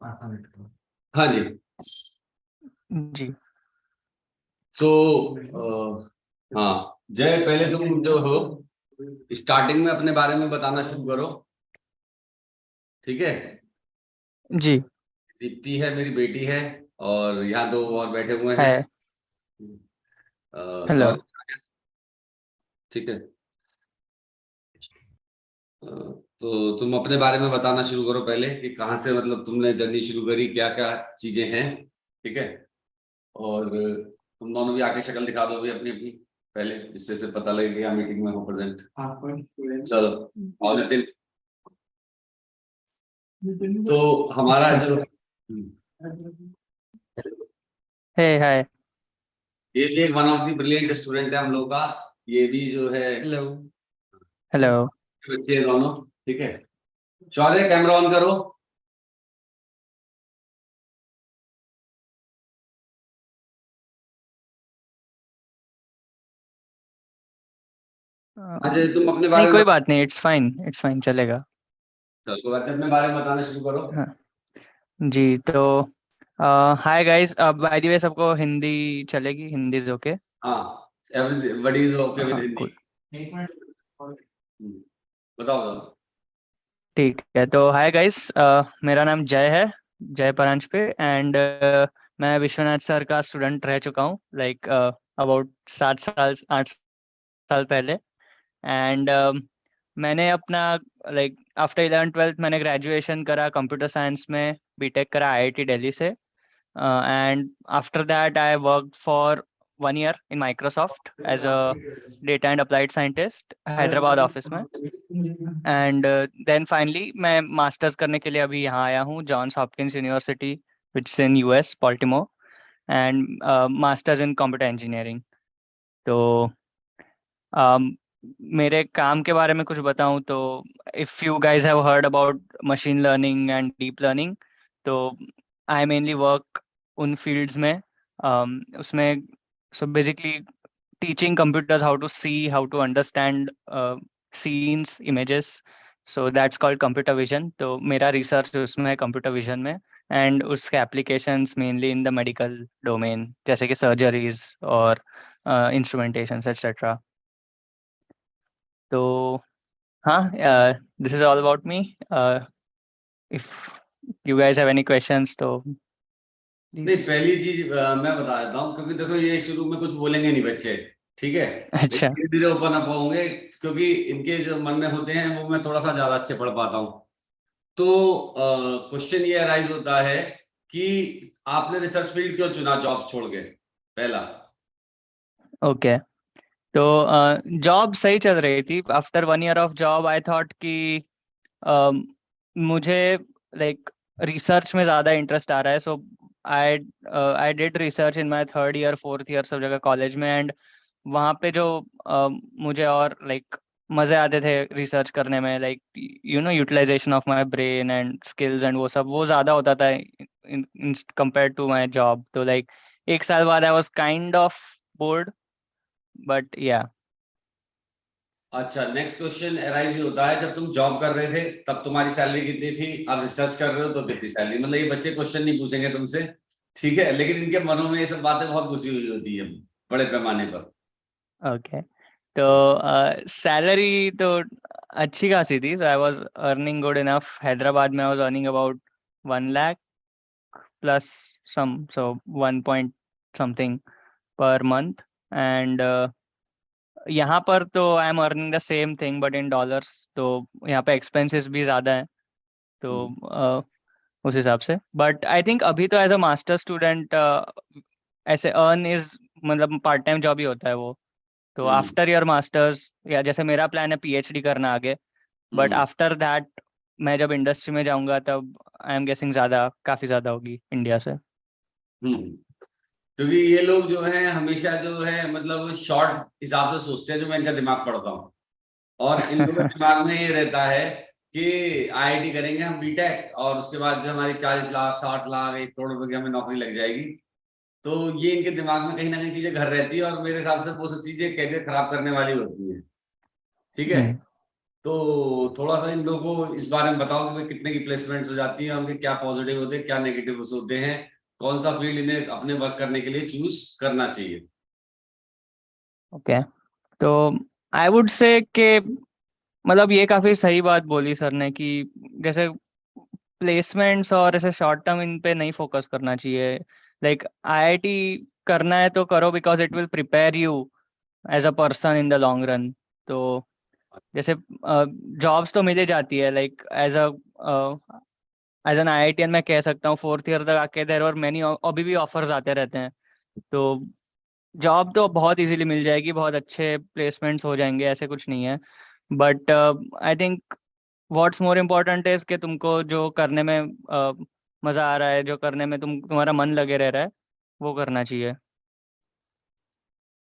हाँ जी। जी। तो हाँ जय, पहले तुम जो हो स्टार्टिंग में अपने बारे में बताना शुरू करो, ठीक है। जी। दीप्ति है मेरी बेटी है, और यहाँ दो और बैठे हुए हैं। है। हेलो। सॉरी, ठीक है। तो तुम अपने बारे में बताना शुरू करो पहले कि कहाँ से मतलब तुमने जर्नी शुरू करी, क्या क्या चीजें हैं, ठीक है। और तुम दोनों भी आके शक्ल दिखा दो भी अपनी अपनी पहले, जिससे से पता लगे कि मीटिंग में हो प्रेजेंट। चलो, और नितिन। तो हमारा अच्छा। जो है। हाय। ये भी एक one of the brilliant student है हम लोग का। ये भी जो है हेलो हेलो। बच्चे हैं दोनों, ठीक है। शौर्य, कैमरा ऑन करो। अजय, तुम अपने नहीं, बारे में कोई बात नहीं, इट्स फाइन चलेगा। चलो, कोई बात नहीं, अपने बारे में बताना शुरू करो। हाँ जी। तो hi guys, by the way सबको हिंदी चलेगी? Hindi is okay? हाँ, एवरीबॉडी इज ओके विद हाँ, हिंदी। कूल। एक मिनट। बताओ बताओ। ठीक है, तो हाय गाइस, मेरा नाम जय है, जय परांज पे। एंड मैं विश्वनाथ सर का स्टूडेंट रह चुका हूँ, लाइक अबाउट 7 साल 8 साल पहले। एंड मैंने अपना लाइक आफ्टर 11th 12th मैंने ग्रेजुएशन करा कंप्यूटर साइंस में, बीटेक करा आईआईटी दिल्ली से। And after that I worked for 1 year in Microsoft as a data and applied scientist, Hyderabad office में। एंड देन फाइनली मैं मास्टर्स करने के लिए अभी यहाँ आया हूँ, Johns Hopkins University which in US Baltimore. And masters in computer engineering. तो um, मेरे काम के बारे में कुछ बताऊं तो, if you guys have heard about machine learning and deep learning, तो आई मेनली वर्क उन फील्ड्स में। उसमें so basically teaching computers how to see, how to understand scenes, images. So that's called computer vision. तो मेरा research उसमें है computer vision में, and उसके applications mainly in the medical domain, जैसे कि सर्जरीज और इंस्ट्रूमेंटेशंस एक्सेट्रा। तो हाँ, this is all about me. If you guys have any questions तो नहीं, प्लीज। पहली चीज मैं बता देता हूँ, क्योंकि देखो ये शुरू में कुछ बोलेंगे नहीं बच्चे, ठीक है। अच्छा। धीरे धीरे ओपन अप होंगे, क्योंकि इनके जो मन में होते हैं वो मैं थोड़ा सा ज्यादा अच्छे पढ़ पाता हूँ। तो क्वेश्चन ये अराइज होता है कि आपने रिसर्च फील्ड क्यों चुना जॉब छोड़ के, पहला। ओके। तो जॉब सही चल रही थी। After 1 year of job I thought कि मुझे लाइक रिसर्च में ज़्यादा इंटरेस्ट आ रहा है। So I I did research in my 3rd year 4th year सब जगह कॉलेज में। एंड वहाँ पे जो मुझे और लाइक मज़े आते थे रिसर्च करने में, like utilization of my brain and skills and वो सब, वो ज़्यादा होता था in compare to my job. तो लाइक 1 साल बाद I was kind of bored, but yeah. अच्छा, नेक्स्ट क्वेश्चन अराइज होता है, जब तुम जॉब कर रहे थे तब तुम्हारी सैलरी कितनी थी, अब रिसर्च कर रहे हो तो कितनी सैलरी, मतलब ये बच्चे क्वेश्चन नहीं पूछेंगे तुमसे, ठीक है, लेकिन इनके मनों में ये सब बातें बहुत घुसी हुई होती है बड़े पैमाने पर। ओके। तो सैलरी तो अच्छी खासी थी। So I was earning good enough. Hyderabad में I was earning about 1 lakh plus some, so 1 point something per month. And यहाँ पर तो I am earning the same thing but in dollars. तो यहाँ पे एक्सपेंसेस भी ज़्यादा हैं, तो उस हिसाब से। बट आई थिंक अभी तो एज अ मास्टर स्टूडेंट ऐसे अर्न इज, मतलब पार्ट टाइम जॉब ही होता है वो। तो हम्म आफ्टर योर मास्टर्स, या जैसे मेरा प्लान है पीएचडी करना आगे, बट हम्म आफ्टर दैट मैं जब इंडस्ट्री में जाऊंगा तब आई एम गेसिंग ज़्यादा, काफ़ी ज़्यादा होगी इंडिया से। हम्म। क्योंकि ये लोग जो हैं हमेशा जो है मतलब शॉर्ट हिसाब से सोचते हैं, जो मैं इनका दिमाग पढ़ता हूँ, और इन लोगों के दिमाग में ये रहता है कि आईआईटी करेंगे हम बीटेक, और उसके बाद जो हमारी 40 लाख 60 लाख 1 करोड़ रुपए की हमें नौकरी लग जाएगी। तो ये इनके दिमाग में कहीं ना कहीं चीजें घर रहती है, और मेरे हिसाब से वो सब चीजें कैरियर खराब करने वाली होती है, ठीक है। तो थोड़ा सा इन लोगों को इस बारे में बताओ कि भाई कितने की प्लेसमेंट्स हो जाती है, उनके क्या पॉजिटिव होते हैं, क्या नेगेटिव होते हैं, कौन सा फील्ड इन्हें अपने वर्क करने के लिए चूज करना चाहिए। ओके, तो आई वुड से कि मतलब ये काफी सही बात बोली सर ने कि जैसे प्लेसमेंट्स और ऐसे शॉर्ट टर्म इन पे नहीं फोकस करना चाहिए। लाइक आईआईटी करना है तो करो, because it will prepare you as a person in the long run. तो जैसे जॉब्स तो मिल जाती है, लाइक एज एन आईआईटीएन मैं कह सकता हूँ, फोर्थ ईयर तक आके देर और मैनी अभी भी ऑफर्स आते रहते हैं। तो जॉब तो बहुत इजीली मिल जाएगी, बहुत अच्छे प्लेसमेंट्स हो जाएंगे, ऐसे कुछ नहीं है। But I think what's more important is कि तुमको जो करने में मजा आ रहा है, जो करने में तुम्हारा मन लगे रह रहा है, वो करना चाहिए।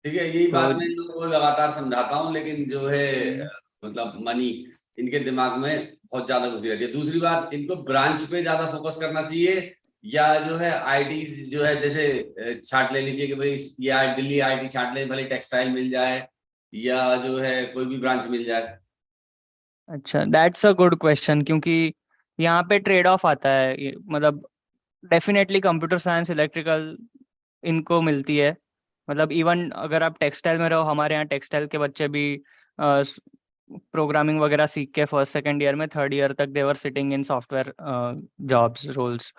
ठीक है, यही तो बात मैं इन लोगों को लगातार समझाता हूँ, लेकिन जो है मतलब मनी इनके दिमाग में बहुत ज्यादा घुसी रहती है। दूसरी बात, इनको ब्रांच पे ज्यादा फोकस करना चाहिए, या जो है आईटी जो है जैसे छाट लेनी चाहिए कि भाई या दिल्ली आईटी छाट ले, भले टेक्सटाइल मिल जाए या जो है कोई भी ब्रांच मिल जाए। अच्छा, दैट्स अ गुड क्वेश्चन, क्योंकि यहाँ पे ट्रेड ऑफ आता है। मतलब डेफिनेटली कंप्यूटर साइंस, इलेक्ट्रिकल इनको मिलती है। मतलब इवन अगर आप टेक्सटाइल में रहो, हमारे यहाँ टेक्सटाइल के बच्चे भी प्रोग्रामिंग वगैरह सीख के फर्स्ट सेकंड ईयर में, थर्ड ईयर तक they were sitting in software jobs roles.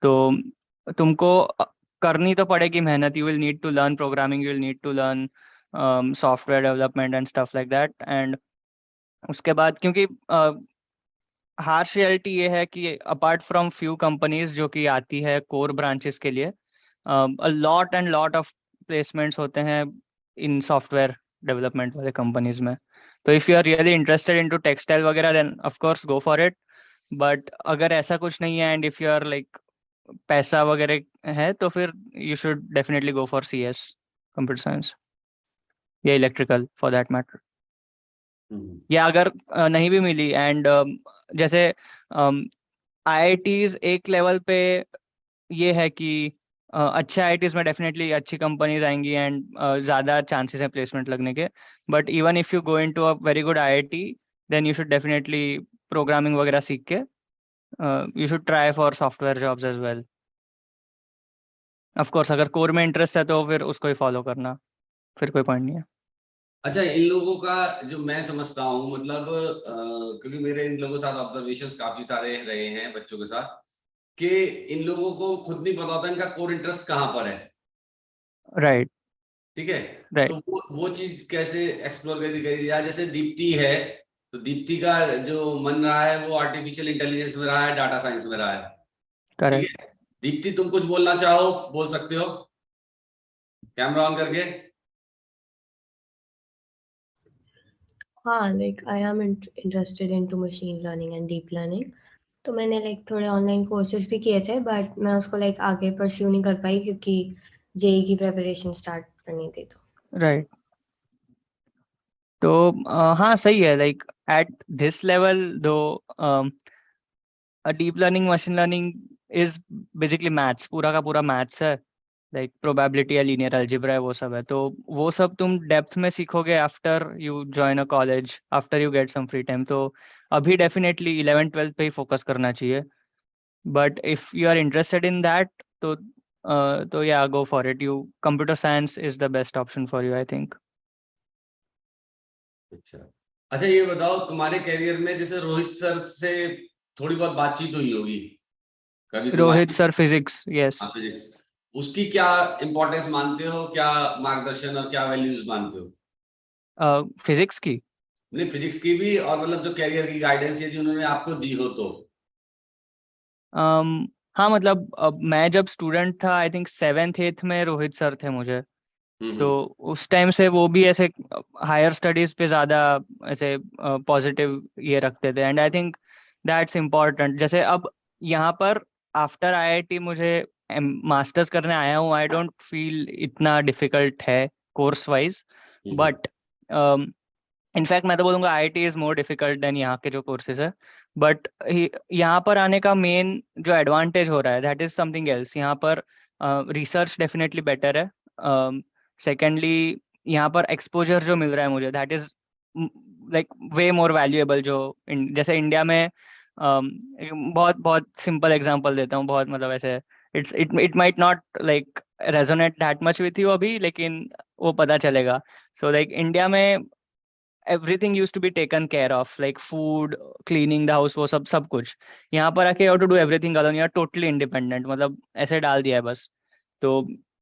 तो तुमको करनी तो पड़ेगी मेहनत। You will need to learn programming, you will need to learn software development and stuff like that. And उसके बाद क्योंकि हार्श रियलिटी ये है कि अपार्ट फ्रॉम फ्यू कंपनीज जो कि आती है कोर ब्रांचेस के लिए, lot and lot of placements होते हैं इन सॉफ्टवेयर डेवलपमेंट वाले कंपनीज में। तो if you are really interested into textile वगैरह, then of course go for it. But अगर ऐसा कुछ नहीं है, and if you are like पैसा वगैरह है, तो फिर you should definitely go for CS, computer science, या electrical for that matter. Hmm. या अगर नहीं भी मिली, एंड जैसे आईआईटीज एक लेवल पे ये है कि अच्छे आईआईटीज में डेफिनेटली अच्छी कंपनीज आएंगी एंड ज़्यादा चांसेस है प्लेसमेंट लगने के। But even if you go into a very good IIT, then you should definitely programming वगैरह सीख के you should try for software jobs as well. Of course अगर कोर में इंटरेस्ट है तो फिर उसको ही फॉलो करना, फिर कोई पॉइंट नहीं है। अच्छा, इन लोगों का जो मैं समझता हूँ मतलब क्योंकि मेरे इन लोगों के साथ ऑब्जर्वेशंस काफी सारे रहे हैं बच्चों के साथ, कि इन लोगों को खुद नहीं पता होता इनका कोर इंटरेस्ट कहाँ पर है। राइट। ठीक है, तो राइट। वो चीज कैसे एक्सप्लोर करी करी या जैसे दीप्ति है, तो दीप्ति का जो मन रहा है वो आर्टिफिशियल इंटेलिजेंस में रहा है, डाटा साइंस में रहा है। ठीक करेक्ट। है, दीप्ति तुम कुछ बोलना चाहो बोल सकते हो, कैमरा ऑन करके। हाँ, like I am interested into machine learning and deep learning. तो मैंने लाइक थोड़े ऑनलाइन कोर्सेज भी किए थे, बट मैं उसको लाइक आगे परस्यू नहीं कर पाई क्योंकि जेई की प्रिपरेशन स्टार्ट करनी थी। तो राइट। तो हाँ सही है, लाइक एट दिस लेवल दो deep learning, machine learning is basically maths, पूरा का पूरा मैथ्स है। लाइक प्रोबेबिलिटी या लीनियर अलजेब्रा है, वो सब है। तो वो सब तुम डेप्थ में सीखोगे after you join a college, after you get some free time. तो अभी डेफिनेटली 11th 12th पे ही फोकस करना चाहिए। But if you are interested in that, तो yeah go for it. You computer science is the best option for you, I think. अच्छा, अच्छा ये बताओ, तुम्हारे करियर में जैसे रोहित सर से थोड़ी बहुत बातचीत हुई होगी कभी रोहित तुम्हारी। Sir, physics, yes. हाँ, फिजिक्स। उसकी क्या इंपॉर्टेंस मानते हो, क्या मार्गदर्शन और क्या वैल्यूज मानते हो। फिजिक्स की। नहीं, फिजिक्स की भी, और मतलब जो कैरियर की गाइडेंस यदि उन्होंने आपको दी हो तो। um, हाँ मतलब मैं जब स्टूडेंट था, आई थिंक 7th 8th में रोहित सर थे मुझे। तो हम्म। उस टाइम से वो भी ऐसे हायर स्टडीज पे ज़्यादा ऐसे पॉजिटिव ये रखते थे, and I think that's important. जैसे अब यहाँ पर आफ्टर आईआईटी मुझे मास्टर्स करने आया हूँ, आई डोंट फील इतना डिफिकल्ट है course wise. Hmm. But in fact मैं तो बोलूँगा IIT is more difficult than यहाँ के जो कोर्सेज है। बट यहाँ पर आने का मेन जो एडवांटेज हो रहा है, दैट इज समथिंग एल्स। यहाँ पर रिसर्च डेफिनेटली बेटर है। सेकेंडली यहाँ पर एक्सपोजर जो मिल रहा है मुझे, that is like way more valuable, जो जैसे इंडिया में बहुत बहुत सिंपल एग्जांपल देता हूँ, बहुत मतलब ऐसे it might not like resonate that much with you अभी, लेकिन वो पता चलेगा. सो लाइक इंडिया में everything used to be taken care of, like food, cleaning the house, वो सब कुछ. यहाँ पर आके you have to do everything alone, you are totally independent, मतलब ऐसे डाल दिया है बस. तो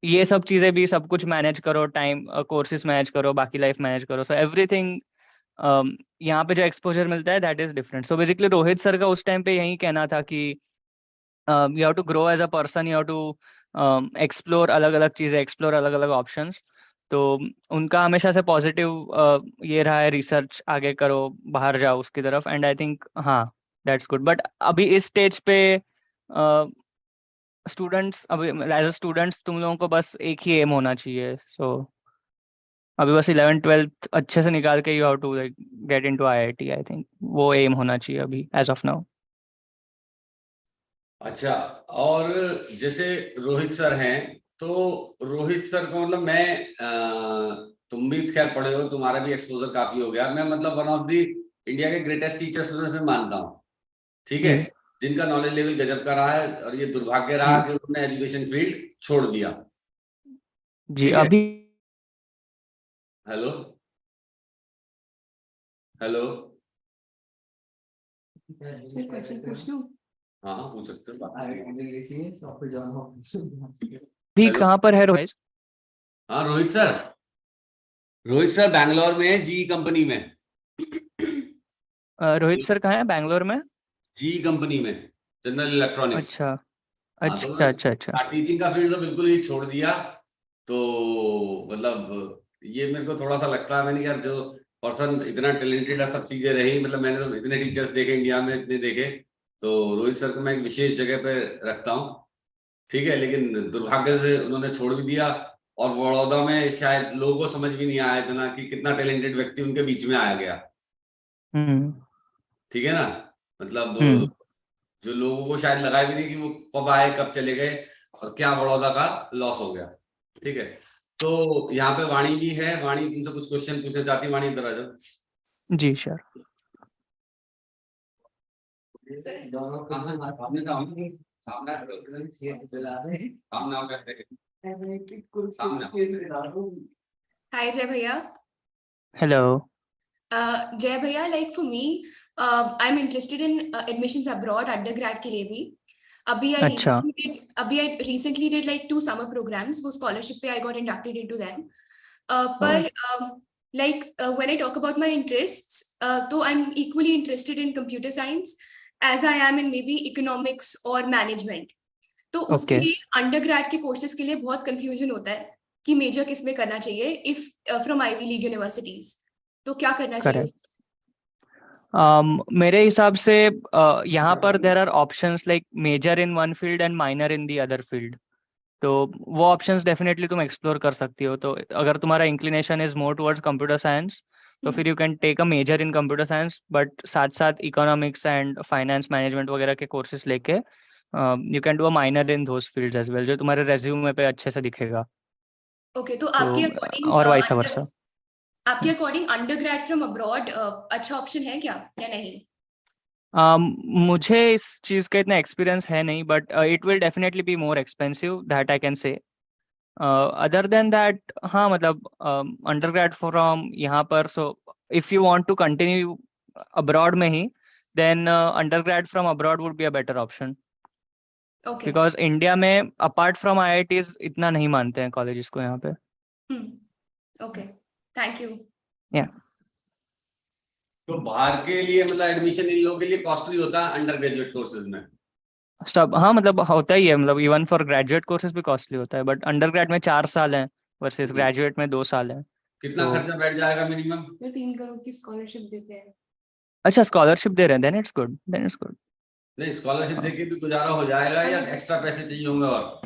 ये सब चीजें भी सब कुछ मैनेज करो, टाइम कोर्सेज मैनेज करो, बाकी लाइफ मैनेज करो, सो एवरीथिंग यहाँ पे जो एक्सपोजर मिलता है that is different. So basically Rohit sir का उस टाइम पे यही कहना था कि you have to grow as a person, you have to explore अलग अलग चीजें, एक्सप्लोर अलग अलग ऑप्शंस. तो उनका हमेशा से पॉजिटिव ये रहा है, रिसर्च आगे करो, बाहर जाओ उसकी तरफ. एंड आई थिंक हाँ, दैट्स गुड. बट अभी इस स्टेज पे स्टूडेंट्स, अभी एज अ स्टूडेंट्स तुम लोगों को बस एक ही एम होना चाहिए. सो अभी बस 11th 12th अच्छे से निकाल के you have to like get into IIT. I think वो एम होना चाहिए अभी एज ऑफ नाउ. अच्छा, और जैसे रोहित सर हैं, तो रोहित सर को मतलब तुम भी खैर पढ़े हो, तुम्हारा भी एक्सपोजर काफी हो गया. मैं मतलब वन ऑफ द इंडिया के ग्रेटेस्ट टीचर्स में से मानता हूँ, ठीक है, जी जिनका नॉलेज लेवल गजब का रहा है. और ये दुर्भाग्य रहा जी कि उन्होंने एजुकेशन फील्ड छोड़ दिया. जी. ठीक है. अभी हेलो हेलो. सर क्वेश्चन पूछ लूं? हाँ, पूछ सकते हो. भी हेलो. कहाँ पर है रोहित? हाँ, रोहित सर बैंगलोर में है, जी कंपनी में. रोहित सर कहाँ है बैंगलोर में? जी कंपनी में, जनरल इलेक्ट्रॉनिक्स. अच्छा हाँ, तो अच्छा अच्छा अच्छा. टीचिंग का फील्ड तो बिल्कुल ही छोड़ दिया. तो मतलब ये मेरे को थोड़ा सा लगता है, मैंने यार जो पर्सन इतना टैलेंटेड है, सब चीजें रही, मतलब मैंने तो इतने टीचर्स देखे इंडिया में, इतने देखे, तो रोहित सर को मैं एक विशेष जगह पे रखता हूँ. ठीक है, लेकिन दुर्भाग्य से उन्होंने छोड़ भी दिया. और बड़ौदा में शायद लोगों को समझ भी नहीं आया इतना कि कितना टैलेंटेड व्यक्ति उनके बीच में आया गया. हम्म ठीक है ना, मतलब हम्म. जो लोगों को शायद लगा भी नहीं कि वो कब आए कब चले गए, और क्या बड़ौदा का लॉस हो गया. ठीक है, तो यहाँ पे वाणी भी है. वाणी तुमसे कुछ क्वेश्चन पूछना चाहती है. वाणी इधर आ जाओ. जी श्योर. हाय जय भैया. हेलो. जय भैया, like for me, I'm interested in admissions abroad undergrad के लिए भी. अभी अच्छा. I recently did like 2 summer programs. वो scholarship पे I got inducted into them. पर when I talk about my interests, तो I'm equally interested in computer science as I am in maybe economics or management. तो उसके लिए undergrad के courses के लिए बहुत कंफ्यूजन होता है कि मेजर किस में करना चाहिए if from Ivy League universities. तो क्या करना चाहिए? मेरे हिसाब से यहाँ पर there are options like major in one field and minor in the other field. तो वो ऑप्शंस डेफिनेटली तुम एक्सप्लोर कर सकती हो. तो अगर तुम्हारा inclination is more towards computer science, तो फिर you can take a major in computer science, but साथ साथ इकोनॉमिक्स एंड फाइनेंस मैनेजमेंट वगैरह के कोर्सेज लेके you can do a minor in those fields as well, जो तुम्हारे रेज्यूमे पे अच्छे से दिखेगा. ओके, तो तो और वाइस वर्सा. आपके अकॉर्डिंग अंडरग्रेड फ्रॉम अब्रॉड अच्छा ऑप्शन है क्या या नहीं? मुझे इस चीज का इतना एक्सपीरियंस है नहीं, but it will definitely be more expensive, that I can say. Other than that हाँ, मतलब अंडरग्रेड फ्रॉम यहाँ पर, so if you want to continue abroad में ही, then undergrad from abroad would be a better option. Okay. Because India में apart from IITs इतना नहीं मानते हैं कॉलेजेस को यहाँ पे. Okay, thank you. या तो बाहर के लिए मतलब एडमिशन इन लोगों के लिए कॉस्टली होता है अंडर ग्रेजुएट कोर्सेज में. सब हाँ, मतलब होता ही है, मतलब इवन फॉर ग्रेजुएट कोर्सेज भी कॉस्टली होता है, बट अंडरग्रेड में 4 साल है वर्सेस ग्रेजुएट में 2 साल है. कितना तो खर्चा बैठ जाएगा मिनिमम? 3 करोड़ की स्कॉलरशिप देते हैं. अच्छा, स्कॉलरशिप दे रहे हैं, then it's good, then it's good. नहीं, स्कॉलरशिप देके भी गुजारा हो जाएगा या एक्स्ट्रा पैसे चाहिए होंगे? और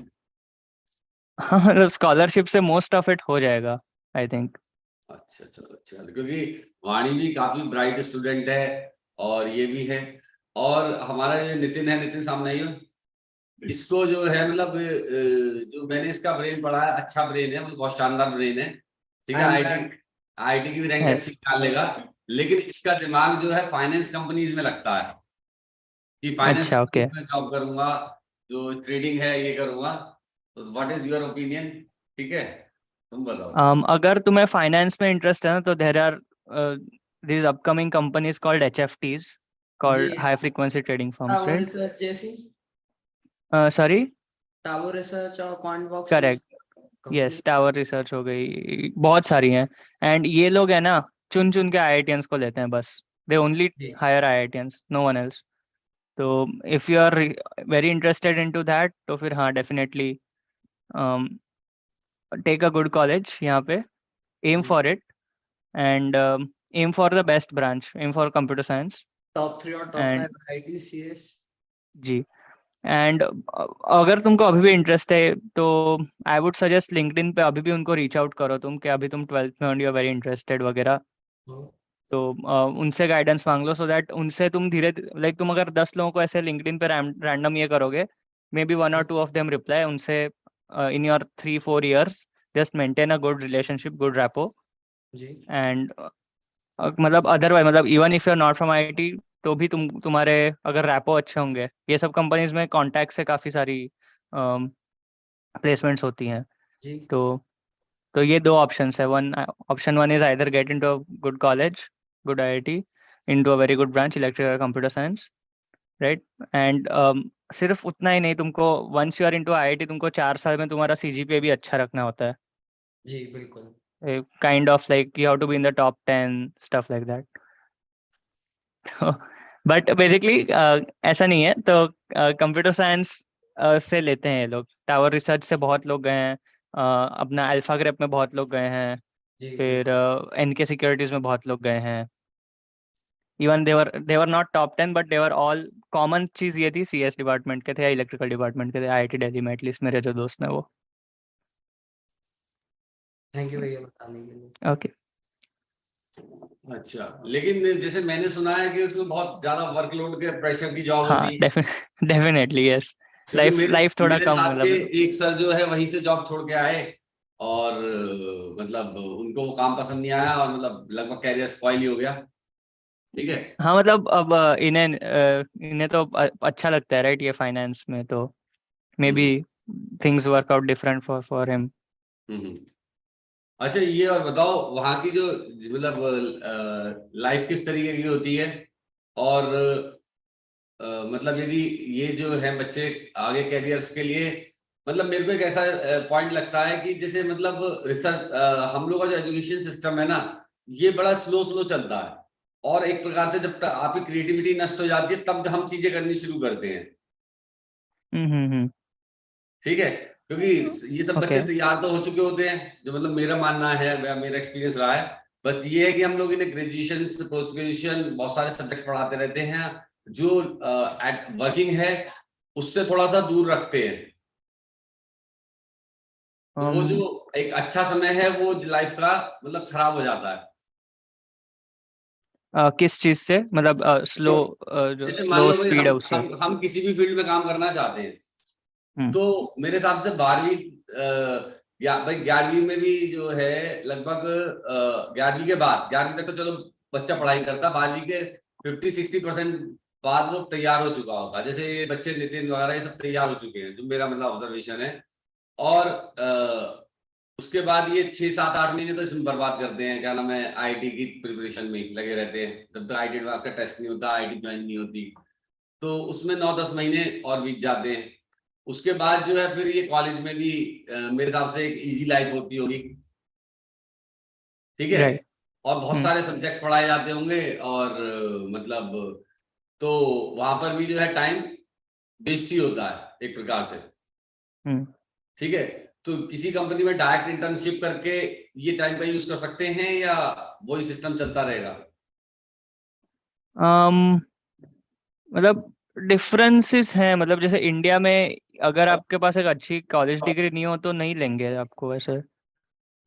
हाँ, मतलब स्कॉलरशिप से मोस्ट ऑफ इट हो जाएगा आई थिंक. अच्छा, चलो अच्छा, क्योंकि वाणी भी काफी ब्राइट स्टूडेंट है और ये भी है. और हमारा जो नितिन है, नितिन सामने ही हो, इसको जो है मतलब जो मैंने इसका ब्रेन पढ़ा है, अच्छा ब्रेन है, मतलब बहुत शानदार ब्रेन है. ठीक है, आईआईटी की भी रैंक अच्छी निकाल लेगा. लेकिन इसका दिमाग जो है फाइनेंस कंपनीज में लगता है कि फाइनेंस अच्छा, ओके। में जॉब करूंगा, जो ट्रेडिंग है ये करूंगा। तो व्हाट इज योर ओपिनियन? ठीक है, तुम बताओ। अगर तुम्हें फाइनेंस में इंटरेस्ट है ना, तो there are these upcoming companies called HFTs, called जी high frequency trading firms, Tower right? Research जैसी, Sorry? टावर रिसर्च और क्वांटबॉक्स Correct. कंपनी। यस, टावर रिसर्च हो गई, बहुत सारी हैं। एंड ये लोग है ना, चुन चुन के IITians को लेते हैं बस। दे ओनली जी hire IITians, no one else. तो if you are very interested into that, तो फिर हाँ, definitely take a good college यहाँ पे, एम जी for it, and aim for the best branch, aim for computer science. Top 3 और top and 5 ITCS। जी, and अगर तुमको अभी भी इंटरेस्ट है, तो आई वुड सजेस्ट लिंक्डइन पे अभी भी उनको रीच आउट करो तुम, कि अभी तुम 12th में हो, यू आर वेरी इंटरेस्टेड वगैरह। तो उनसे गाइडेंस मांग लो, सो दैट उनसे तुम धीरे, लाइक तुम अगर 10 लोगों को ऐसे लिंक्डइन पे रैंडम ये करोगे, maybe 1 or 2 of them reply. उनसे in your 3-4 years just maintain a good relationship, good rapport. जी एंड मतलब अदरवाइज, मतलब even if you are not from IIT, तो भी तुम्हारे अगर रैपो अच्छे होंगे, ये सब कंपनीज में कॉन्टैक्ट से काफ़ी सारी प्लेसमेंट्स होती हैं। जी तो ये दो ऑप्शंस है। Option one is either get into a good college, good IIT, into a very good branch, electrical computer science, right. And सिर्फ उतना ही नहीं, तुमको once you are into IIT, तुमको 4 साल में तुम्हारा CGPA भी अच्छा रखना होता है। जी बिल्कुल। Kind of like you have to be in the top 10, stuff like that. But basically ऐसा नहीं है। तो कंप्यूटर साइंस से लेते हैं ये लोग, टावर रिसर्च से बहुत लोग गए हैं, अपना अल्फा ग्रेप में बहुत लोग गए हैं, जी फिर बिल्कुल। NK सिक्योरिटीज में बहुत लोग गए हैं। Even they were not top 10, but they were all, common चीज ये थी, CS डिपार्टमेंट के थे या इलेक्ट्रिकल डिपार्टमेंट के थे, IIT दिल्ली में एटलीस्ट मेरे जो दोस्त हैं वो। थैंक यू भैया बताने के लिए। ओके। अच्छा, लेकिन जैसे मैंने सुना है कि उसमें बहुत ज्यादा वर्कलोड के प्रेशर की जॉब हाँ, होती है। Definitely yes. क्योंकि लाइफ मेरे लाइफ थोड़ा मेरे कम, साथ के मतलब एक सर जो है वहीं से जॉब छोड़ के आए, और मतलब उनको वो काम पसंद नहीं आया, और मतलब लगभग कैरियर स्पॉइल ही हो गया। ठीक है। हाँ, मतलब अब इन्हें तो अच्छा लगता है, राइट, ये फाइनेंस में, तो maybe hmm things work out different for him. Hmm. अच्छा, ये और बताओ, वहाँ की जो मतलब लाइफ किस तरीके की होती है, और मतलब यदि ये जो है बच्चे आगे कैरियर्स के लिए, मतलब मेरे को एक ऐसा पॉइंट लगता है कि जैसे मतलब रिसर्च, हम लोग का जो एजुकेशन सिस्टम है ना, ये बड़ा स्लो स्लो चलता है, और एक प्रकार से जब तक आपकी क्रिएटिविटी नष्ट हो जाती है तब हम चीजें करनी शुरू करते हैं। हम्म। ठीक है, क्योंकि ये सब बच्चे ओके। तैयार तो हो चुके होते हैं, जो मतलब मेरा मानना है, मेरा एक्सपीरियंस रहा है। बस ये है कि हम लोग इन्हें ग्रेजुएशन, पोस्ट ग्रेजुएशन, बहुत सारे सब्जेक्ट्स पढ़ाते रहते हैं, जो वर्किंग है उससे थोड़ा सा दूर रखते हैं। तो वो जो एक अच्छा समय है वो लाइफ का मतलब खराब हो जाता है। किस चीज से, मतलब स्लो, जो जैसे मान स्लो लो भाई, स्पीड है उससे? हम किसी भी फील्ड में काम करना चाहते हैं, हम्म तो मेरे हिसाब से 12वीं, या भाई 11वीं में भी जो है लगभग 11वीं के बाद, 11वीं तक तो चलो बच्चा पढ़ाई करता, 12वीं के 50-60% बाद वो तैयार हो चुका होता। जैसे ये बच्चे नितिन वगैरह ये सब तैयार हो चुके हैं, जो मेरा मतलब ऑब्जर्वेशन है। और उसके बाद ये 6-7-8 महीने तो इसमें बर्बाद करते हैं, क्या नाम है, IIT की प्रिपरेशन में ही लगे रहते हैं, जब तक IIT एडवांस का टेस्ट नहीं होता, IIT ज्वाइन नहीं होती, तो उसमें 9-10 महीने और बीत जाते हैं। उसके बाद जो है फिर ये कॉलेज में भी मेरे हिसाब से एक इजी लाइफ होती होगी। ठीक है, राइट। और बहुत सारे सब्जेक्ट्स पढ़ाए जाते होंगे, और मतलब तो वहां पर भी जो है टाइम वेस्ट ही होता है एक प्रकार से। हम्म ठीक है, तो किसी कंपनी में डायरेक्ट इंटर्नशिप करके ये टाइम का यूज कर सकते हैं, या वही सिस्टम चलता रहेगा? मतलब डिफरेंसेस हैं, मतलब जैसे इंडिया में अगर आपके पास एक अच्छी कॉलेज डिग्री नहीं हो तो नहीं लेंगे आपको वैसे।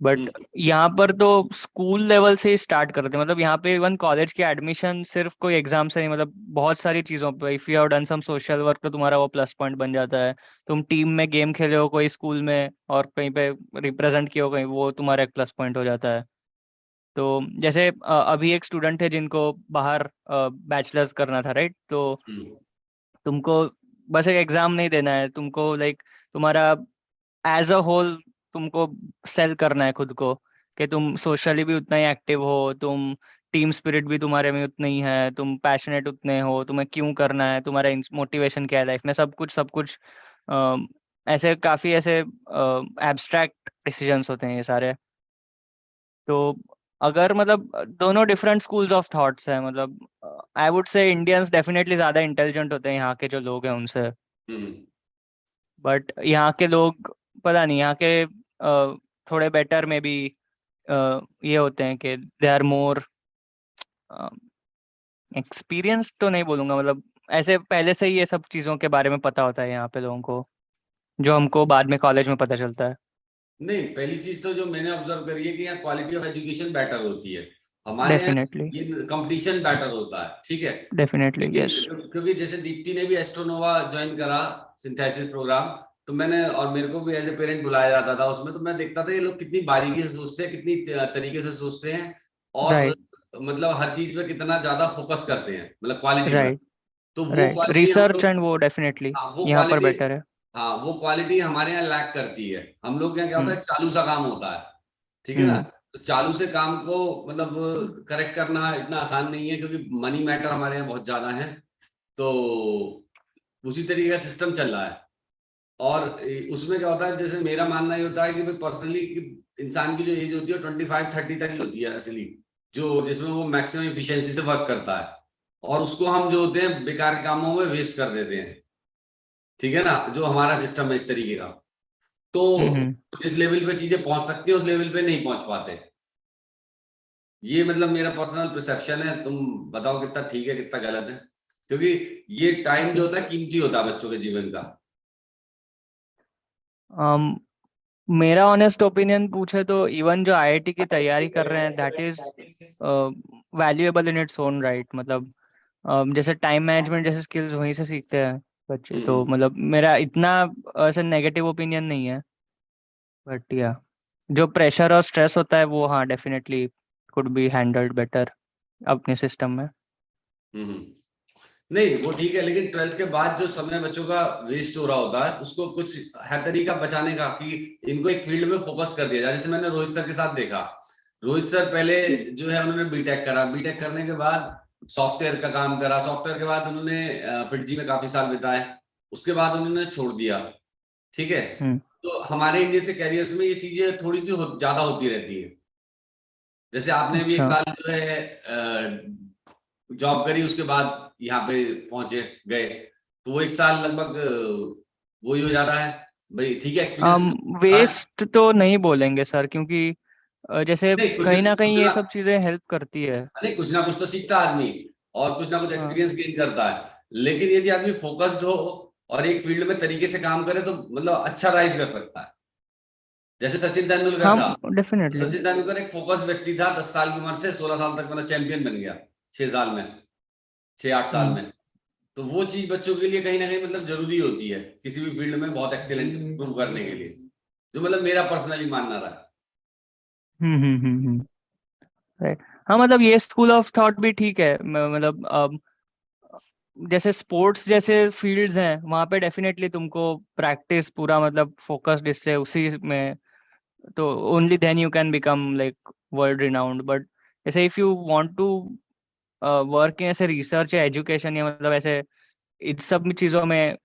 बट हम्म यहाँ पर तो स्कूल लेवल से ही स्टार्ट करते हैं, मतलब यहाँ पे इवन कॉलेज की एडमिशन सिर्फ कोई एग्जाम से नहीं, मतलब बहुत सारी चीज़ों पे, if you have done some social work तो तुम्हारा वो प्लस पॉइंट बन जाता है। तुम टीम में गेम खेले हो कोई स्कूल में और कहीं पे रिप्रेजेंट किए हो कहीं, वो तुम्हारा एक प्लस पॉइंट हो जाता है। तो जैसे अभी एक स्टूडेंट है जिनको बाहर बैचलर्स करना था, राइट? तो तुमको बस एक एग्जाम नहीं देना है, तुमको लाइक तुम्हारा एज अ होल तुमको सेल करना है खुद को, कि तुम सोशली भी उतना ही एक्टिव हो, तुम टीम स्पिरिट भी तुम्हारे में उतनी ही है, तुम पैशनेट उतने हो, तुम्हें क्यों करना है, तुम्हारा मोटिवेशन क्या है लाइफ में, सब कुछ अ, ऐसे काफी ऐसे एब्स्ट्रैक्ट डिसीजंस होते हैं ये सारे। तो अगर मतलब दोनों डिफरेंट स्कूल्स ऑफ थॉट्स हैं, मतलब आई वुड से इंडियंस डेफिनेटली ज्यादा इंटेलिजेंट होते हैं यहाँ के जो लोग हैं उनसे, बट यहाँ के लोग पता नहीं, यहाँ के थोड़े बेटर में भी ये होते हैं कि दे आर मोर एक्सपीरियंस, तो नहीं बोलूंगा, मतलब ऐसे पहले से ही ये सब चीज़ों के बारे में पता होता है यहाँ पे लोगों को, जो हमको बाद में कॉलेज में पता चलता है। नहीं, पहली चीज तो जो मैंने ऑब्जर्व करी है कि यहाँ क्वालिटी ऑफ एजुकेशन बेटर होती है। हमारे यहाँ डेफिनेटली ये कंपटीशन बेटर होता है, ठीक है। डेफिनेटली लेकिन यस। क्योंकि जैसे दीप्ति ने भी एस्ट्रोनोवा ज्वाइन करा, सिंथेसिस प्रोग्राम, तो मैंने और मेरे को भी एज ए पेरेंट बुलाया जाता था उसमें, तो मैं देखता था ये लोग कितनी बारीकी से सोचते हैं, कितनी तरीके से सोचते हैं, और राइट मतलब हर चीज पे कितना ज्यादा फोकस करते हैं, मतलब क्वालिटी पर। राइट तो वो राइट, क्वालिटी हम रिसर्च लोग, एंड वो डेफिनेटली हाँ वो यहाँ पर क्वालिटी, बेटर है। हाँ वो क्वालिटी हमारे यहाँ लैक करती है। हम लोग के यहाँ क्या होता हम्म है, चालू सा काम होता है, ठीक है ना। हम्म तो चालू से काम को मतलब करेक्ट करना इतना आसान नहीं है, क्योंकि मनी मैटर हमारे यहाँ बहुत ज्यादा है। तो उसी तरीके का सिस्टम चल रहा है। और उसमें क्या होता है, जैसे मेरा मानना ये होता है कि भाई पर्सनली इंसान की जो एज होती है 25-30 तक ही होती है असली, जो जिसमें वो मैक्सिमम एफिशिएंसी से वर्क करता है, और उसको हम जो होते हैं बेकार के कामों में वेस्ट कर देते हैं, ठीक है ना। जो हमारा सिस्टम है इस तरीके का, तो हम्म। जिस लेवल पे चीजें पहुंच सकती है उस लेवल पे नहीं पहुंच पाते। ये मतलब मेरा पर्सनल परसेप्शन है, तुम बताओ कितना ठीक है कितना गलत है, क्योंकि ये टाइम जो होता है कीमती होता है बच्चों के जीवन का। मेरा ऑनेस्ट ओपिनियन पूछे तो इवन जो आईआईटी की तैयारी कर रहे हैं that is valuable in its own right, मतलब जैसे टाइम मैनेजमेंट जैसे स्किल्स वहीं से सीखते हैं बच्चे, तो हम्म मतलब मेरा इतना ऐसे नेगेटिव ओपिनियन नहीं है, बट या जो प्रेशर और स्ट्रेस होता है वो हाँ definitely could be handled better अपने सिस्टम में। हम्म। नहीं वो ठीक है, लेकिन 12th के बाद जो समय बच्चों का वेस्ट हो रहा होता है, उसको कुछ है तरीका बचाने का, कि इनको एक फील्ड में फोकस कर दिया जाए। जैसे मैंने रोहित सर के साथ देखा, रोहित सर पहले जो है उन्होंने बीटेक करा, बीटेक करने के बाद सॉफ्टवेयर का काम करा, सॉफ्टवेयर के बाद उन्होंने फिटजी में काफी साल बिताए, उसके बाद उन्होंने छोड़ दिया, ठीक है। हम्म तो हमारे इंडिया से कैरियर्स में ये चीजें थोड़ी सी ज्यादा होती रहती है। जैसे आपने भी एक अच्छा। साल जो है जॉब करी, उसके बाद यहाँ पे पहुंचे गए, तो वो एक साल लगभग वही हो जाता है। भाई ठीक है, एक्सपीरियंस है। वेस्ट तो नहीं बोलेंगे सर, क्योंकि जैसे नहीं कुछ कहीं ना कहीं कुछ ये ना, सब चीजें हेल्प करती है। नहीं कुछ ना कुछ तो सीखता है आदमी, और कुछ ना कुछ हाँ एक्सपीरियंस गेन करता है। लेकिन यदि आदमी फोकस्ड हो और एक फील्ड में तरीके से काम करे, तो मतलब अच्छा राइज कर सकता है। जैसे सचिन तेंदुलकर हाँ था, डेफिनेटली। सचिन तेंदुलकर एक फोकस्ड व्यक्ति था, 10 साल की उम्र से 16 साल तक मतलब चैंपियन बन गया, 6 साल में, 6-8 साल हम्म में। तो वो चीज बच्चों के लिए कहीं ना कहीं मतलब जरूरी होती है, किसी भी फील्ड में बहुत एक्सीलेंट प्रूव करने के लिए, जो मतलब मेरा पर्सनली मानना रहा है। राइट। हाँ मतलब ये स्कूल ऑफ थॉट भी ठीक है, मतलब जैसे स्पोर्ट्स जैसे फील्ड्स हैं वहाँ पे डेफिनेटली तुमको प्रैक्टिस पूरा मतलब फोकस्ड इससे उसी में, तो only then you can become like world renowned, but जैसे if you want to work in ऐसे रिसर्च या एजुकेशन या मतलब ऐसे इन सब चीज़ों में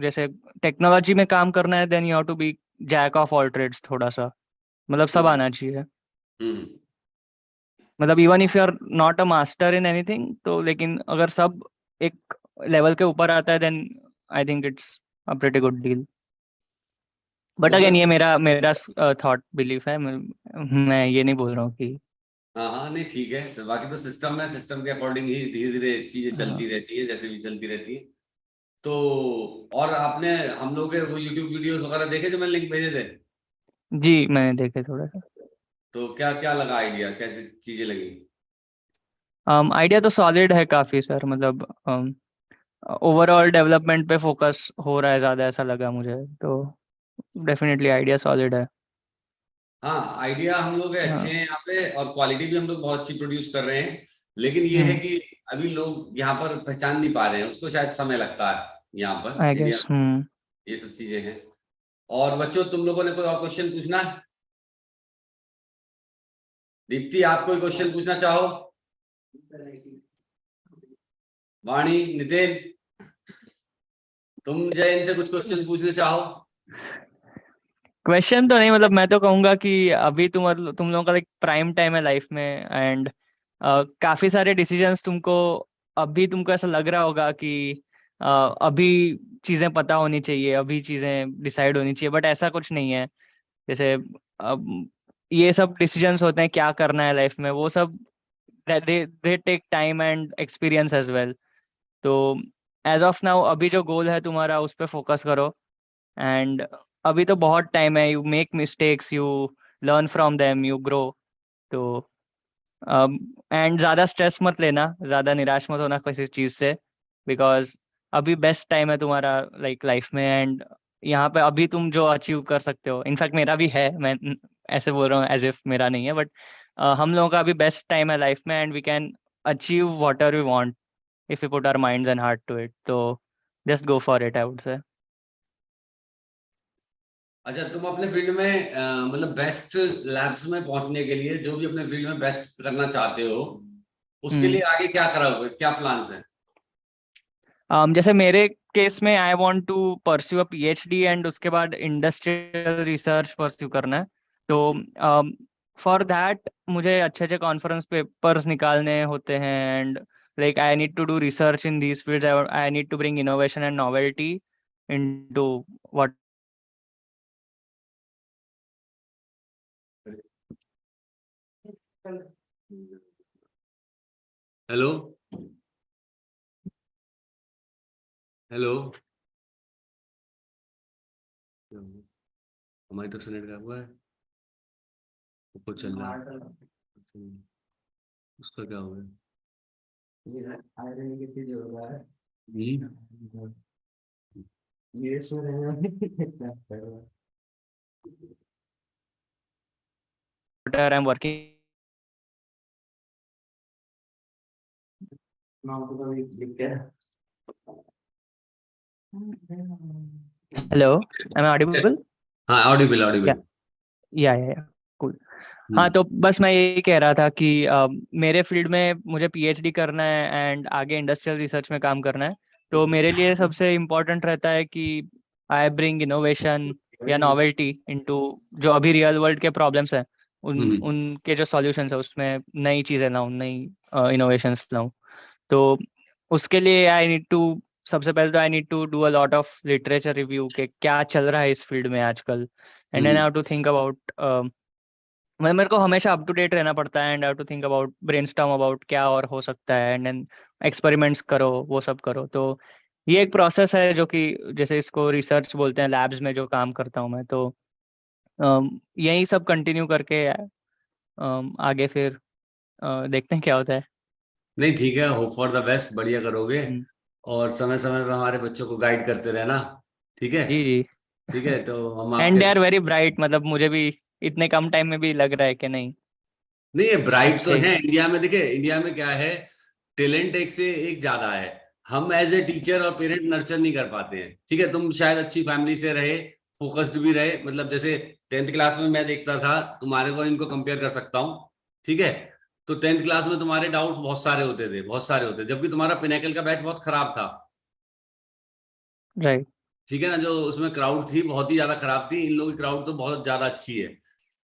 जैसे टेक्नोलॉजी में काम करना है, then you have to be jack of all trades थोड़ा सा, मतलब सब हम्म आना चाहिए। हम्म मतलब even if you are not a master in anything, तो लेकिन अगर सब एक लेवल के ऊपर आता है then I think it's a pretty good deal. But वो अगेन ये बस, मेरा मेरा थॉट बिलीफ है, मैं ये नहीं बोल रहा हूँ कि हाँ हाँ नहीं ठीक है, तो बाकी तो सिस्टम है, सिस्टम के अकॉर्डिंग ही धीरे धीरे चीजें चलती हाँ। रहती है, जैसे भी चलती रहती है। तो और आपने हम लोग के वो यूट्यूब वीडियोस वगैरह देखे जो मैंने लिंक भेजे थे, जी मैंने देखे थोड़ा सा। तो क्या क्या लगा, आइडिया कैसी चीजें लगी? आइडिया तो सॉलिड है काफी सर, मतलब ओवरऑल डेवलपमेंट पे फोकस हो रहा है ज्यादा, ऐसा लगा मुझे तो डेफिनेटली आइडिया सॉलिड है। हाँ, आइडिया हम लोग अच्छे हाँ। हैं यहाँ पे, और क्वालिटी भी हम लोग बहुत अच्छी प्रोड्यूस कर रहे हैं, लेकिन ये है कि अभी लोग यहाँ पर पहचान नहीं पा रहे हैं उसको, शायद समय लगता है यहाँ पर आई इंडिया गेस। में, ये सब चीजें हैं। और बच्चों, तुम लोगों ने कोई और क्वेश्चन पूछना है? दीप्ति, आप कोई क्वेश्चन पूछना चाहो? वाणी, नितिन, तुम जयन से कुछ क्वेश्चन पूछना चाहो? क्वेश्चन तो नहीं, मतलब मैं तो कहूंगा कि अभी तुम लोगों का लाइक प्राइम टाइम है लाइफ में, एंड काफी सारे डिसीजंस तुमको अभी तुमको ऐसा लग रहा होगा कि अभी चीजें पता होनी चाहिए, अभी चीजें डिसाइड होनी चाहिए, बट ऐसा कुछ नहीं है। जैसे ये सब डिसीजंस होते हैं क्या करना है लाइफ में, वो सब they take time and experience as well. तो एज ऑफ नाउ अभी जो गोल है तुम्हारा उस पर फोकस करो, एंड अभी तो बहुत टाइम है। You make mistakes, you learn from them, you grow. तो एंड ज़्यादा स्ट्रेस मत लेना, ज़्यादा निराश मत होना किसी चीज़ से, बिकॉज अभी बेस्ट टाइम है तुम्हारा लाइक लाइफ में, एंड यहाँ पे अभी तुम जो अचीव कर सकते हो, इनफैक्ट मेरा भी है, मैं ऐसे बोल रहा हूँ एज इफ मेरा नहीं है, बट हम लोगों का अभी बेस्ट टाइम है लाइफ में, and we can achieve whatever we want if you put our minds and heart to it. तो just go for it, I would say. अच्छा, तुम अपने फील्ड में मतलब बेस्ट लैब्स में पहुंचने के लिए, जो भी अपने फील्ड में बेस्ट करना चाहते हो, उसके लिए आगे क्या करोगे, क्या प्लान्स हैं? जैसे मेरे केस में I want to pursue a PhD, and उसके बाद इंडस्ट्रियल रिसर्च परस्यू करना है। तो फॉर दैट मुझे अच्छे अच्छे कॉन्फ्रेंस पेपर्स निकालने होते हैं, and like I need to do research in these fields. I need to bring innovation and novelty into what. Hello, hello, हमारी तरफ से नेट खराब हुआ है, ऊपर चल रहा है, उसका क्या हो गया? ये सो रहे I am working. Hello, am I audible? हाँ, ऑडिबल, ऑडिबल। Yeah cool. हाँ, तो बस मैं यही कह रहा था कि मेरे फील्ड में मुझे पीएचडी करना है एंड आगे इंडस्ट्रियल रिसर्च में काम करना है। तो मेरे लिए सबसे इम्पोर्टेंट रहता है कि आई ब्रिंग इनोवेशन या नॉवेल्टी इनटू जो अभी रियल वर्ल्ड के प्रॉब्लम्स हैं, उनके जो सॉल्यूशंस है उसमें नई चीज़ें लाऊं, नई इनोवेशंस लाऊं। तो उसके लिए आई नीड टू, सबसे पहले तो I need to do a lot of literature review के क्या चल रहा है इस फील्ड में आजकल, and then I have to think about, मतलब मेरे को हमेशा अप टू डेट रहना पड़ता है, and have to think about, brainstorm about क्या और हो सकता है, एंड देन एक्सपेरिमेंट्स करो, वो सब करो। तो ये एक प्रोसेस है जो कि जैसे इसको रिसर्च बोलते हैं, लैब्स में जो काम करता हूँ मैं, तो यही सब कंटिन्यू करके आगे फिर देखते हैं क्या होता है। नहीं, ठीक है, होप फॉर द बेस्ट, बढ़िया करोगे। हम्म, और समय समय पर हमारे बच्चों को गाइड करते रहना, ठीक है? जी जी। ठीक है, तो हम एंड आपके दे आर वेरी ब्राइट, मतलब मुझे भी इतने कम टाइम में भी लग रहा है कि नहीं, नहीं, ये ब्राइट तो अच्छे। है इंडिया में। देखिए, इंडिया में क्या है, टैलेंट एक से एक ज्यादा है। हम एज ए टीचर और पेरेंट नर्चर नहीं कर पाते हैं, ठीक है? तुम शायद अच्छी फैमिली से रहे, फोकस्ड भी रहे, मतलब जैसे 10th क्लास में मैं देखता था तुम्हारे को, इनको कंपेयर कर सकता हूँ, ठीक है? तो 10th क्लास में तुम्हारे डाउट्स बहुत सारे होते थे, बहुत सारे होते थे, जबकि तुम्हारा पिनेकल का बैच बहुत खराब था, राइट। ठीक है ना? जो उसमें क्राउड थी बहुत ही ज्यादा खराब थी, इन लोगों की क्राउड तो बहुत ज्यादा अच्छी है।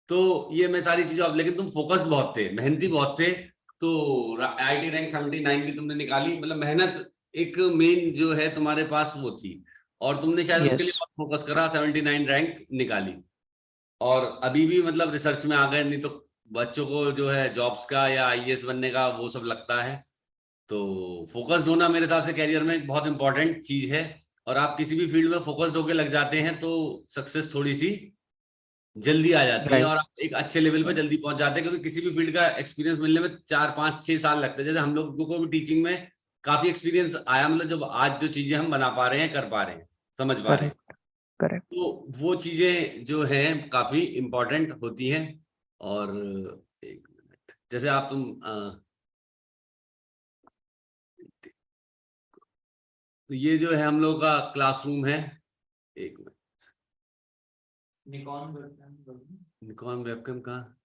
तो ये मैं सारी चीजें, लेकिन तुम फोकस्ड बहुत थे, मेहनती बहुत थे। तो आईआईटी रैंक 79 भी तुमने निकाली, मतलब मेहनत एक मेन जो है तुम्हारे पास वो थी, और तुमने शायद उसके लिए यस। बहुत फोकस करा, 79 रैंक निकाली। और अभी भी मतलब रिसर्च में आ गए, नहीं तो बच्चों को जो है जॉब्स का या आईएएस बनने का वो सब लगता है। तो फोकस्ड होना मेरे हिसाब से कैरियर में एक बहुत इंपॉर्टेंट चीज है, और आप किसी भी फील्ड में फोकस्ड होके लग जाते हैं तो सक्सेस थोड़ी सी जल्दी आ जाती है, राइट। और आप एक अच्छे लेवल पे जल्दी पहुंच जाते हैं, क्योंकि किसी भी फील्ड का एक्सपीरियंस मिलने में 4 5 6 साल लगते हैं। जैसे हम लोगों को भी टीचिंग में काफी एक्सपीरियंस आया, मतलब जब आज जो चीजें हम बना पा रहे हैं, कर पा रहे हैं, समझ पा रहे हैं। करेक्ट। करेक्ट। तो वो चीजें जो हैं काफी इम्पोर्टेंट होती हैं। और एक मिनट, जैसे आप तो ये जो है हम लोग का क्लासरूम है। एक मिनट, निकॉन वेबकैम कहाँ?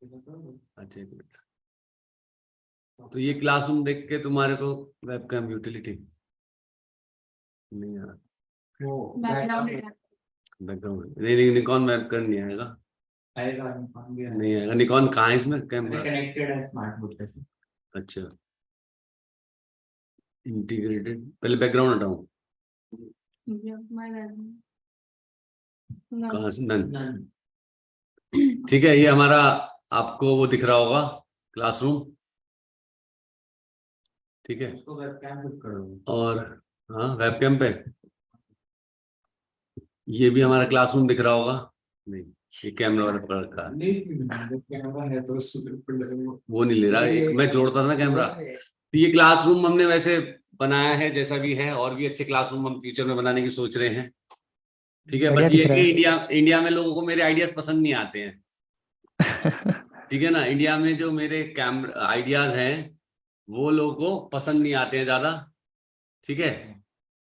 अच्छा, एक मिनट। तो ये क्लासरूम देख के तुम्हारे को वेबकैम यूटिलिटी नहीं आ रहा, बैकग्राउंड नहीं, निकॉन वेबकैम नहीं आएगा, नहीं आएगा। निकॉन कहाँ है इसमें कैमरा? कनेक्टेड है स्मार्ट बोर्ड से। अच्छा, इंटीग्रेटेड, पहले बैकग्राउंड हटाऊं, कहाँ से? नन। ठीक है, ये हमारा आपको वो दिख रहा होगा क्लासरूम, ठीक है। और हाँ, वेबकैम पे ये भी हमारा क्लासरूम दिख रहा होगा। नहीं, ये कैमरा वाला पकड़ रखा है, वो नहीं ले रहा, एक मैं जोड़ता था ना कैमरा। तो ये क्लासरूम हमने वैसे बनाया है जैसा भी है, और भी अच्छे क्लासरूम हम फ्यूचर में बनाने की सोच रहे हैं, ठीक है। बढ़िया बस ये दिख है रहा कि इंडिया में लोगों को मेरे आइडियाज पसंद नहीं आते हैं, ठीक है ना। इंडिया में जो मेरे कैमरा आइडियाज हैं वो लोगों को पसंद नहीं आते हैं ज्यादा, ठीक है।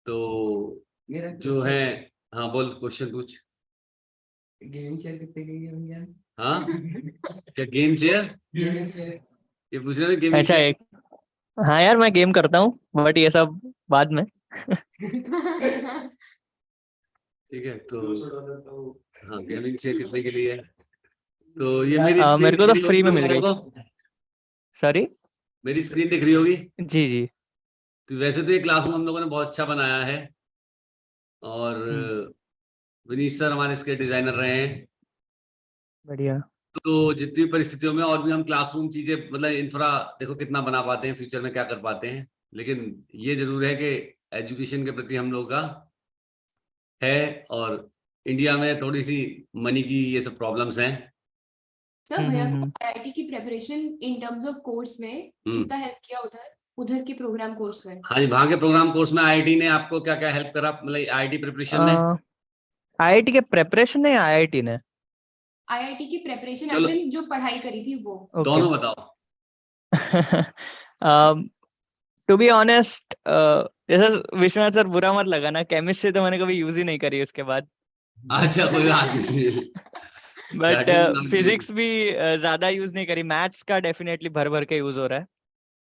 तो जो है, हाँ बोल, क्वेश्चन पूछ। गेमिंग चेयर कितने की है भैया? हाँ, क्या गेम चेयर? गेमिंग चेयर ये पूछ रहे हैं गेमिंग अच्छा, चेयर? एक हाँ यार, मैं गेम करता हूँ बट ये सब बाद में। ठीक है, तो हाँ, गेमिंग चेयर कितने के लिए है? तो ये मेरी स्क्रीन मेरे को दिख तो रही फ्री में होगी मिल गई। तुम्हारे को? सॉरी। मेरी स्क्रीन दिख रही होगी। जी जी। तो वैसे तो ये क्लासरूम हम लोगों ने बहुत अच्छा बनाया है, और विनीत सर हमारे इसके डिजाइनर रहे हैं। बढ़िया। तो जितनी परिस्थितियों में और भी हम क्लासरूम चीजें, मतलब इंफ्रा देखो कितना बना पाते हैं, फ्यूचर में क्या कर पाते हैं। लेकिन ये जरूर है कि एजुकेशन के प्रति हम लोग का है, और इंडिया में थोड़ी सी मनी की ये सब प्रॉब्लम्स हैं। सर भैया को आईआईटी की preparation in terms of course में कितना हेल्प किया उधर के प्रोग्राम कोर्स में? हाँ जी, वहाँ के प्रोग्राम कोर्स में आईआईटी ने आपको क्या क्या हेल्प करा, मतलब आईआईटी प्रिपरेशन में? आईआईटी के प्रेपरेशन ने, आईआईटी ने आईआईटी की प्रेपरेशन चलो, जो पढ़ाई करी थी वो। दोनों बताओ। टू बी ऑनेस्ट, जैसे विश्वनाथ सर, बुरा मत लगाना, केमिस्ट्री तो मैंने कभी यूज ही नहीं करी उसके बाद। अच्छा, कोई बात नहीं। बट Starting में फिजिक्स भी ज्यादा यूज नहीं करी। मैथ्स का डेफिनेटली भर भर के यूज हो रहा है,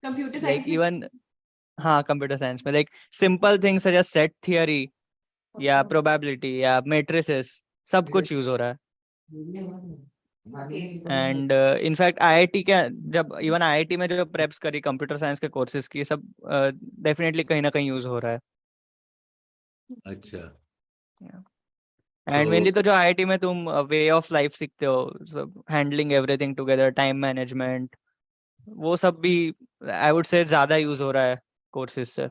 कंप्यूटर लाइक साइंस इवन हाँ, कंप्यूटर साइंस में like simple things such as set theory या प्रोबेबिलिटी या मैट्रिसेस, सब कुछ यूज हो रहा है। एंड इनफैक्ट आईआईटी के, जब इवन आईआईटी में जो प्रेप्स करी कंप्यूटर साइंस के कोर्सेज की, सब डेफिनेटली कहीं ना कहीं यूज हो रहा है। अच्छा, एंड मेनली तो जो आईआईटी में तुम वे ऑफ लाइफ सीखते हो, handling everything together, time management, वो सब भी आई वुड से ज्यादा यूज हो रहा है कोर्सेज से।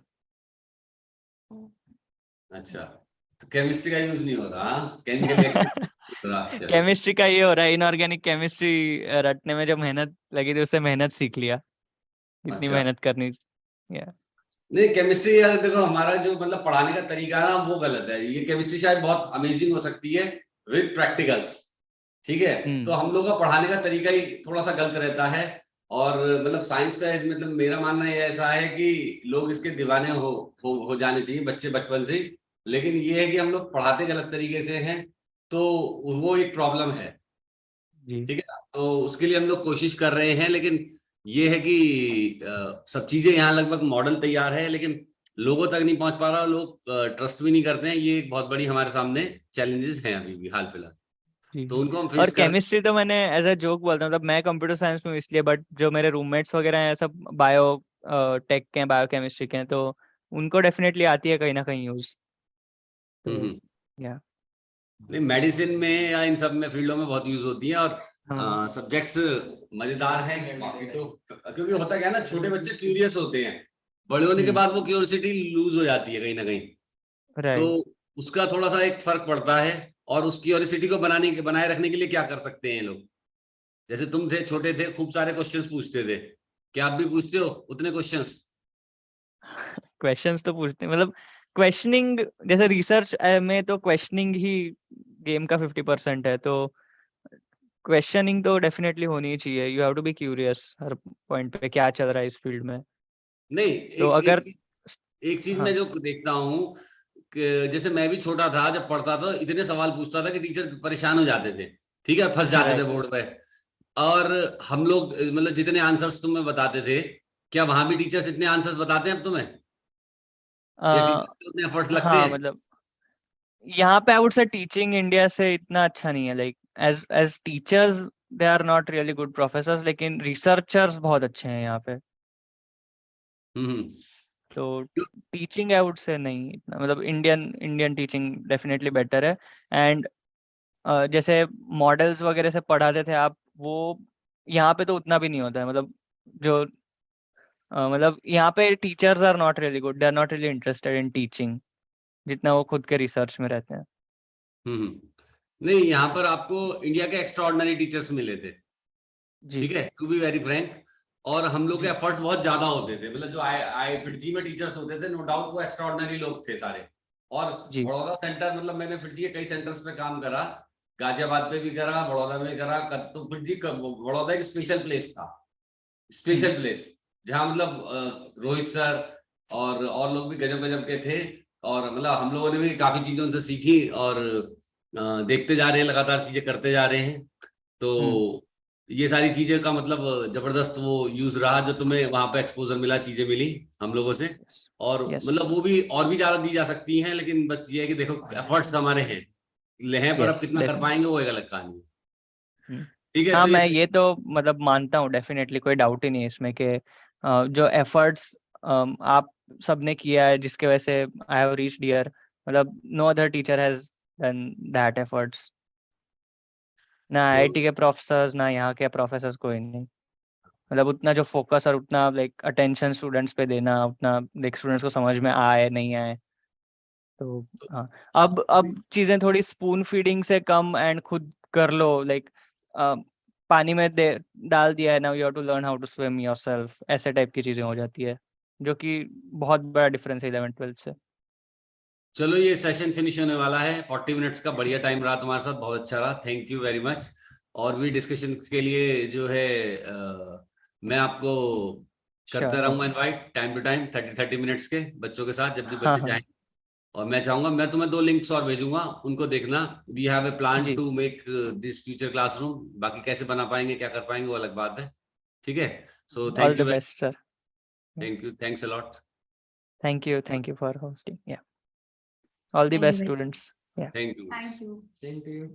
अच्छा, तो केमिस्ट्री का यूज नहीं हो रहा? Chemical exercise. केमिस्ट्री का ये हो रहा है, इनऑर्गेनिक केमिस्ट्री रटने में जो मेहनत लगी थी उससे मेहनत सीख लिया, इतनी अच्छा, मेहनत करनी। नहीं केमिस्ट्री यार देखो, हमारा जो मतलब पढ़ाने का तरीका है ना वो गलत है। ये केमिस्ट्री शायद बहुत अमेजिंग हो सकती है विद प्रैक्टिकल्स, ठीक है। तो हम लोग का पढ़ाने का तरीका ही थोड़ा सा गलत रहता है। और मतलब साइंस का मतलब मेरा मानना ये ऐसा है कि लोग इसके दीवाने हो जाने चाहिए बच्चे बचपन से ही। लेकिन ये है कि हम लोग पढ़ाते गलत तरीके से हैं, तो वो एक प्रॉब्लम है, ठीक है ना। तो उसके लिए हम लोग कोशिश कर रहे हैं, लेकिन ये है कि सब चीजें यहाँ लगभग मॉडल तैयार है, लेकिन लोगों तक नहीं पहुंच पा रहा, लोग ट्रस्ट भी नहीं करते हैं। ये एक बहुत बड़ी हमारे सामने चैलेंजेस हैं अभी भी हाल फिलहाल, तो उनको हम और फेस कर। केमिस्ट्री तो मैंने एज अ जोक बोलता हूँ, मतलब मैं कंप्यूटर साइंस में हूँ इसलिए, बट जो मेरे रूममेट्स वगैरह हैं सब बायो टेक के हैं, बायो केमिस्ट्री के हैं, तो उनको डेफिनेटली आती है कहीं ना कहीं यूज। या नहीं, मेडिसिन में या इन सब में फील्डों में बहुत यूज होती है, और सब्जेक्ट्स मजेदार हैं बाकी तो। क्योंकि होता क्या है ना, छोटे बच्चे क्यूरियस होते हैं, बड़े होने के बाद वो क्यूरियोसिटी लूज हो जाती है कहीं ना कहीं, तो उसका थोड़ा सा एक फर्क पड़ता है। और उस क्यूरियोसिटी को बनाए रखने के लिए क्या कर सकते हैं लोग? जैसे तुम थे, छोटे थे, खूब सारे क्वेश्चंस पूछते थे, क्या आप भी पूछते हो उतने क्वेश्चंस? क्वेश्चंस तो पूछते हैं, मतलब क्वेश्चनिंग जैसे रिसर्च में तो क्वेश्चनिंग ही गेम का 50% है, तो क्वेश्चनिंग तो डेफिनेटली होनी ही चाहिए। You have to be curious हर पॉइंट पे क्या चल रहा है इस फील्ड में। नहीं, तो अगर एक चीज हाँ मैं जो देखता हूँ कि जैसे मैं भी छोटा था, जब पढ़ता था इतने सवाल पूछता था कि टीचर परेशान हो जाते थे, ठीक है, फंस जाते थे राइट बोर्ड पे। और हम लोग मतलब जितने आंसर्स तुम्हें बताते थे, क्या वहां भी टीचर्स इतने आंसर्स बताते हैं अब तुम्हें, या टीचर्स के उतने एफर्ट्स लगते हाँ हैं? मतलब यहाँ पे I would say teaching India से इतना अच्छा नहीं है। Like as teachers they are not really good professors, लेकिन रिसर्चर्स बहुत अच्छे हैं यहाँ पे। हम्म। तो टीचिंग आई वुड से नहीं इतना, मतलब इंडियन टीचिंग डेफिनेटली बेटर है। एंड जैसे मॉडल्स वगैरह से पढ़ाते थे आप, वो यहाँ पे तो उतना भी नहीं होता है। मतलब जो मतलब यहाँ पे teachers are not really good, they are not really interested in teaching जितना वो खुद के रिसर्च में रहते हैं। नहीं, यहाँ पर आपको इंडिया के एक्स्ट्राऑर्डिनरी टीचर्स मिले थे, जी ठीक है, टू बी वेरी फ्रैंक। और हम लोग के जी एफर्ट्स बहुत ज्यादा होते थे, मतलब जो आई फिटजी में टीचर्स होते थे, नो डाउट वो एक्स्ट्राऑर्डिनरी लोग थे सारे। और जी बड़ौदा सेंटर, मतलब मैंने फिटजी के कई सेंटर्स पे काम करा, गाजियाबाद पे भी करा, बड़ौदा में भी करा। तो फिटजी बड़ौदा एक स्पेशल प्लेस था, स्पेशल प्लेस, जहाँ मतलब रोहित सर और लोग भी गजब गजब के थे। और मतलब हम लोगों ने भी काफी चीजें उनसे सीखी, और देखते जा रहे हैं, लगातार चीजें करते जा रहे हैं। तो ये सारी चीजें का मतलब जबरदस्त वो यूज रहा, जो तुम्हें वहां पे एक्सपोजर मिला, चीजें मिली हम लोगों से। और यस मतलब वो भी और भी ज्यादा दी जा सकती हैं, लेकिन बस ये है कि देखो एफर्ट्स हमारे हैं पर अब यस कितना कर पाएंगे वो एक अलग कहानी है। ठीक है, हाँ तो ये मैं ये तो मतलब मानता हूँ डेफिनेटली, कोई डाउट ही नहीं है इसमें कि जो एफर्ट्स आप सबने किया है जिसके वजह से आई हैव रीच्ड हियर, मतलब no other teacher has done that efforts. ना तो आईआईटी के प्रोफेसर्स ना यहाँ के प्रोफेसर्स, कोई नहीं। मतलब उतना जो फोकस और उतना लाइक अटेंशन स्टूडेंट्स पे देना, उतना लाइक स्टूडेंट्स को समझ में आए नहीं आए। तो हाँ, अब चीजें थोड़ी स्पून फीडिंग से कम एंड खुद कर लो। लाइक पानी में दे डाल दिया है, now you have to learn how to swim yourself, ऐसे टाइप की चीजें हो जाती है, जो कि बहुत बड़ा डिफरेंस है 11th-12th से। चलो, ये सेशन फिनिश होने वाला है, 40 मिनट्स का बढ़िया टाइम रहा तुम्हारे साथ, बहुत अच्छा रहा, थैंक यू वेरी मच। और भी डिस्कशन के लिए जो है मैं आपको करता श्योर हाँ रहूंगा invite time to time, 30 minutes के बच्चों के साथ, जब भी हाँ बच्चे हाँ चाहें। और मैं चाहूंगा, मैं तुम्हें 2 लिंक्स और भेजूंगा, उनको देखना। वी हैव ए प्लान जी, to make this future classroom. बाकी कैसे बना पाएंगे, क्या कर पाएंगे, वो अलग बात है, ठीक है। So all thank the you, best sir. Thank you, thanks a lot. Thank you for hosting, या all the Thank you best very students, या thank you. Thank you. Same to you.